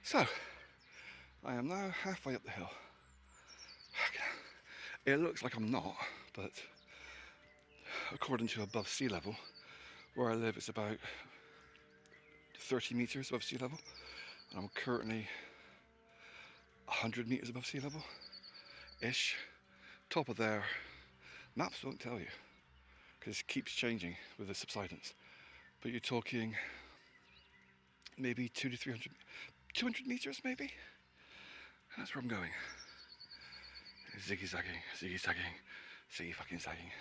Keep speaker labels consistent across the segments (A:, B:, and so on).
A: So, I am now halfway up the hill. It looks like I'm not, but according to above sea level, where I live it's about 30 metres above sea level, and I'm currently 100 metres above sea level ish. Top of there, maps won't tell you because it keeps changing with the subsidence, but you're talking maybe 200 metres maybe. That's where I'm going. Ziggy-zagging, ziggy-zagging, ziggy-fucking-zagging.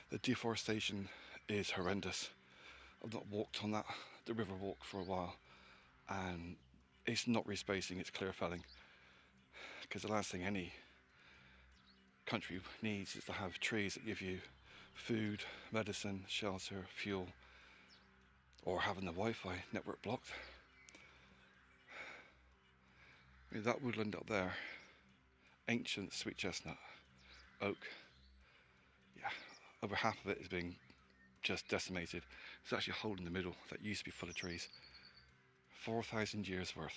A: The deforestation is horrendous. I've not walked on the river walk for a while, and it's not respacing, it's clear felling. Because the last thing any country needs is to have trees that give you food, medicine, shelter, fuel, or having the Wi-Fi network blocked. I mean, that woodland up there, ancient sweet chestnut, oak, yeah, over half of it is being just decimated. It's actually a hole in the middle that used to be full of trees. 4,000 years worth,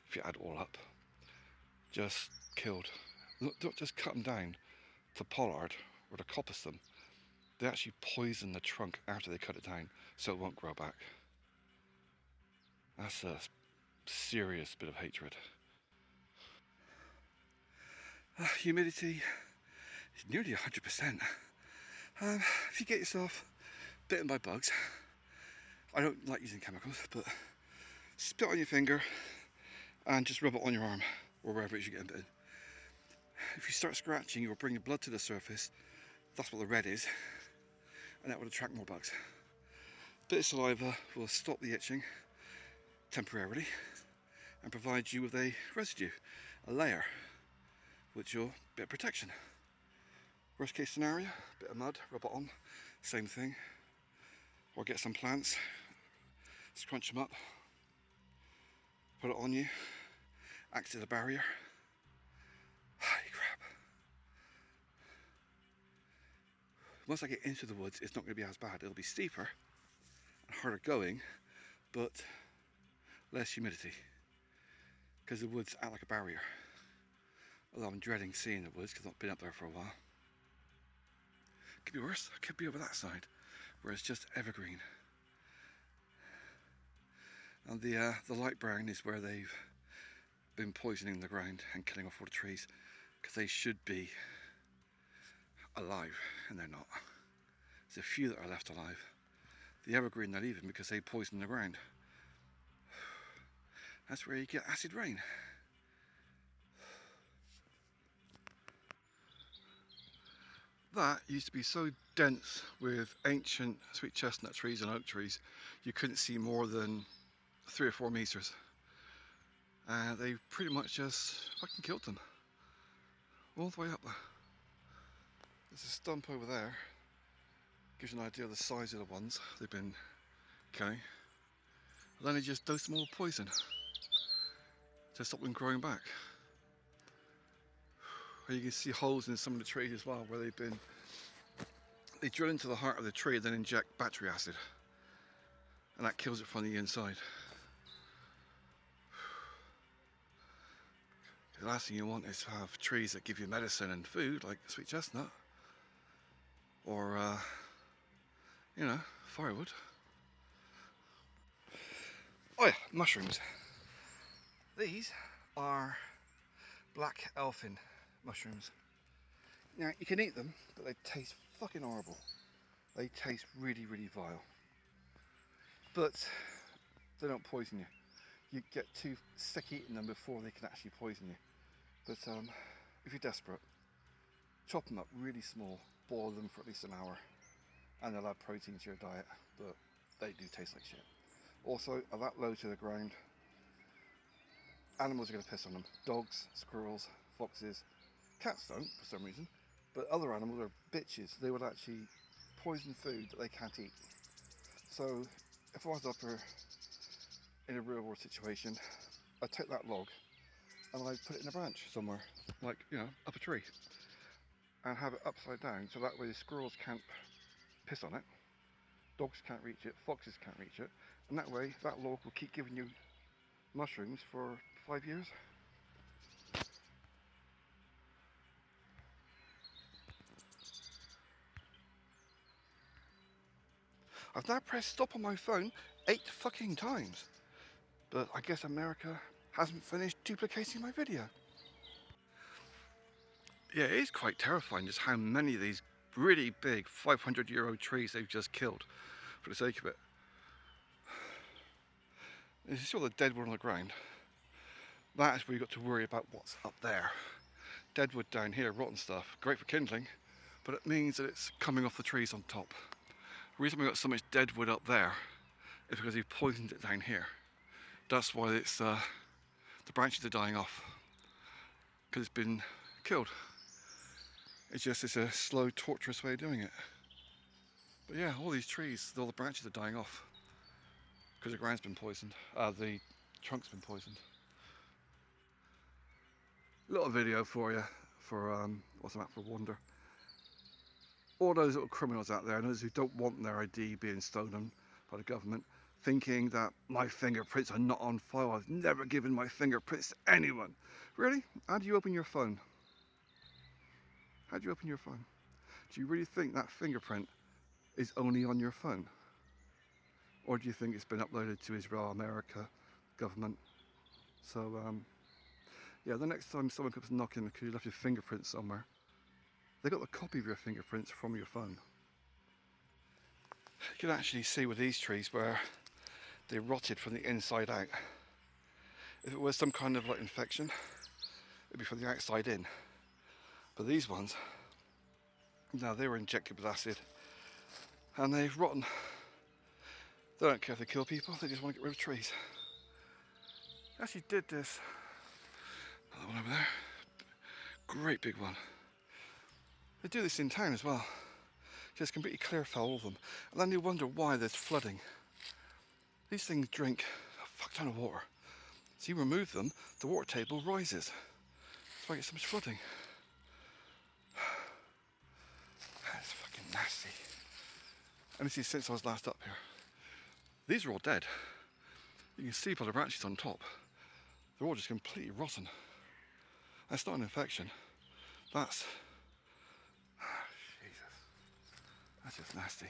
A: if you add it all up, just killed. Don't just cut them down to pollard or to coppice them. They actually poison the trunk after they cut it down so it won't grow back. That's a serious bit of hatred. Humidity is nearly 100%. If you get yourself bitten by bugs, I don't like using chemicals, but spit on your finger and just rub it on your arm or wherever it is you're getting bitten. If you start scratching, you'll bring your blood to the surface. That's what the red is, and that will attract more bugs. A bit of saliva will stop the itching temporarily and provide you with a residue, a layer, which will bit of protection. Worst case scenario, bit of mud, rub it on, same thing. Or get some plants, scrunch them up, put it on you, acts as a barrier. Holy crap. Once I get into the woods, it's not going to be as bad. It'll be steeper and harder going, but less humidity, because the woods act like a barrier. Although I'm dreading seeing the woods because I've not been up there for a while. Could be worse. I could be over that side where it's just evergreen. And the light brown is where they've been poisoning the ground and killing off all the trees, because they should be alive and they're not. There's a few that are left alive. The evergreen they're leaving because they poison the ground. That's where you get acid rain. That used to be so dense with ancient sweet chestnut trees and oak trees, you couldn't see more than 3 or 4 meters. And they pretty much just fucking killed them. All the way up there. There's a stump over there. Gives you an idea of the size of the ones they've been killing. And then they just dose them all with poison to stop them growing back. And you can see holes in some of the trees as well where they drill into the heart of the tree and then inject battery acid, and that kills it from the inside. The last thing you want is to have trees that give you medicine and food like sweet chestnut or firewood. Oh yeah, mushrooms. These are black elfin mushrooms. Now you can eat them, but they taste fucking horrible. They taste really, really vile. But they don't poison you. You get too sick eating them before they can actually poison you. But if you're desperate, chop them up really small, boil them for at least an hour, and they'll add protein to your diet, but they do taste like shit. Also, at that low to the ground, animals are going to piss on them. Dogs, squirrels, foxes. Cats don't, for some reason, but other animals are bitches. They would actually poison food that they can't eat. So, if I was up here in a real world situation, I'd take that log and I'd put it in a branch somewhere, like, up a tree, and have it upside down, so that way the squirrels can't piss on it, dogs can't reach it, foxes can't reach it, and that way that log will keep giving you mushrooms for 5 years. I've now pressed stop on my phone 8 fucking times. But I guess America hasn't finished duplicating my video. Yeah, it is quite terrifying just how many of these really big 500-year-old trees they've just killed for the sake of it. You see all the dead wood on the ground? That's where you've got to worry about what's up there. Dead wood down here, rotten stuff, great for kindling, but it means that it's coming off the trees on top. The reason we've got so much dead wood up there is because he poisoned it down here. That's why it's the branches are dying off, because it's been killed. It's a slow, torturous way of doing it. But yeah, all these trees, all the branches are dying off because the ground's been poisoned. The trunk's been poisoned. Little video for you for what's the map for wonder. All those little criminals out there, and those who don't want their ID being stolen by the government, thinking that my fingerprints are not on file. I've never given my fingerprints to anyone. Really? How do you open your phone? How do you open your phone? Do you really think that fingerprint is only on your phone? Or do you think it's been uploaded to Israel, America, government? So, yeah, the next time someone comes knocking because you left your fingerprints somewhere, they got a copy of your fingerprints from your phone. You can actually see with these trees where they rotted from the inside out. If it was some kind of like infection, it'd be from the outside in. But these ones, now they were injected with acid and they've rotten. They don't care if they kill people, they just want to get rid of trees. I actually did this. Another one over there. Great big one. They do this in town as well. Just completely clear fell all of them. And then you wonder why there's flooding. These things drink a fuck ton of water. So you remove them, the water table rises. That's why you get so much flooding. That's fucking nasty. And this is since I was last up here. These are all dead. You can see by the branches on top. They're all just completely rotten. That's not an infection. That's... Jesus. That's just nasty.